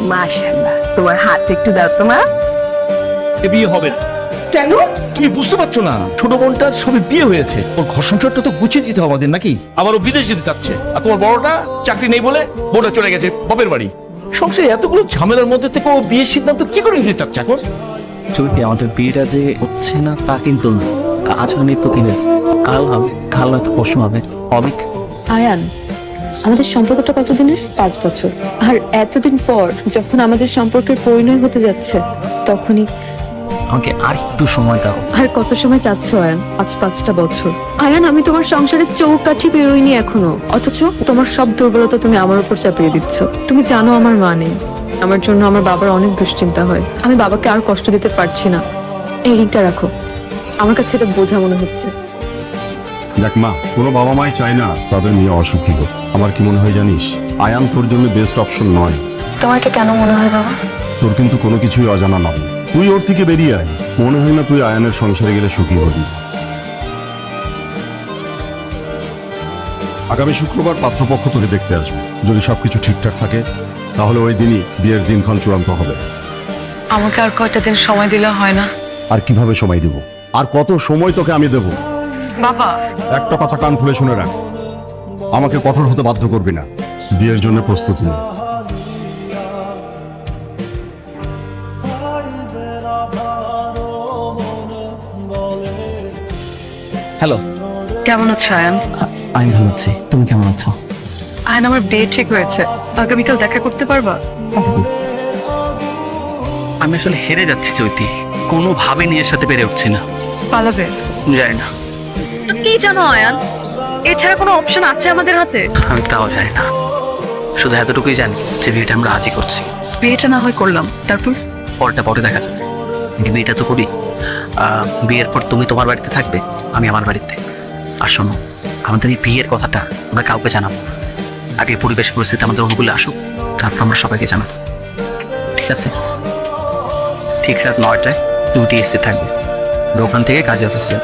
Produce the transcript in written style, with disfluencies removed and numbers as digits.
মাশাআল্লাহ, তোমার হাত একটু দাও তো মা। বিয়ে হবে না। কেন? তুমি বুঝতে পারছো না, ছোট বোনটার সবে বিয়ে হয়েছে, ওর ঘর সংসারটা তো গুছিয়ে দিতে হবে আমাদের নাকি। আবার ও বিদেশ যেতে চাচ্ছে, আর তোমার বড়টা চাকরি নেই বলে বউটা চলে গেছে বাপের বাড়ি। সংসারে এতগুলো ঝামেলার মধ্যে থেকে ও বিয়ের সিদ্ধান্ত কি করে নিতে চাচ্ছে এখন? চলতি আমাদের বিয়েটা যে হচ্ছে না তা কিন্তু না। আজ আমি তো কিনেছি, কাল হবে, কাল হয়তো পরশু হবে, হবে। আয়ান, আমাদের সম্পর্কটা কতদিনের? 5 বছর। আর এতদিন পর যখন আমাদের সম্পর্কের পরিণয় হতে যাচ্ছে, তখনই আমাকে আর একটু সময় দাও। আর কত সময় চাচ্ছ আয়ান? আজ 5টা বছর। আয়ান, আমি তোমার সংসারের চৌকাঠি বেরোইনি এখনো, অথচ তোমার সব দুর্বলতা তুমি আমার উপর চাপিয়ে দিচ্ছ। তুমি জানো আমার মা নেই, আমার জন্য আমার বাবার অনেক দুশ্চিন্তা হয়। আমি বাবাকে আর কষ্ট দিতে পারছি না। এই রিংটা রাখো, আমার কাছে এটা বোঝা মনে হচ্ছে। দেখ মা, কোনো বাবা মাই চায় না তাদের মেয়ে অসুখী হোক। আমার কি মনে হয় জানিস, আয়ান তোর জন্য বেস্ট অপশন নয়। তোমার এটা কেন মনে হয় বাবা? তোর কিন্তু কোনো কিছুই অজানা নয়। তুই ওর থেকে বেরিয়ে আয়, মনে হয় না তুই আয়ানের সংসারে গেলে সুখী হবি। আগামী শুক্রবার পাত্রপক্ষ তোকে দেখতে আসবে। যদি সবকিছু ঠিকঠাক থাকে তাহলে ওই দিনই বিয়ের দিনক্ষণ চূড়ান্ত হবে। আমাকে আর কয়টা দিন সময় দিলে হয় না? আর কিভাবে সময় দেব? আর কত সময় তোকে আমি দেব? বাবা, একটা কথা কান খুলে শুনে রাখ, আমাকে কঠোর হতে বাধ্য করবি না। বিয়ের জন্য প্রস্তুতি নে। হ্যালো, কেমন আছো আয়ান? আমি ভালো আছি, তুমি কেমন আছো? আয়ান, আমার বিয়ে ঠিক হয়েছে, আগামীকাল দেখা করতে পারবা? আমি আসলে হেরে যাচ্ছি চৈতি, কোনোভাবে নিজের সাথে পেরে উঠছি না। পালাবে? জানি না, কি জানো আয়ান, এছাড়া কোনো অপশন আছে আমাদের হাতে? আমি তাও জানি না, শুধু এতটুকুই জানি যে বিয়েটা আমরা আজই করছি। বিয়েটা না হয় করলাম, তারপর? পরটা পরে দেখা যাবে, কিন্তু বিয়েটা তো করি। বিয়ের পর তুমি তোমার বাড়িতে থাকবে, আমি আমার বাড়িতে। আর শোনো, আমাদের এই বিয়ের কথাটা আমরা কাউকে জানাবো না। আগে পরিবেশ পরিস্থিতি আমাদের অনুকূলে আসুক, তারপর আমরা সবাইকে জানাবো, ঠিক আছে? ঠিক রাত 9টায় তুমি টিএসসি থাকবে, ওখান থেকে কাজে অফিসে।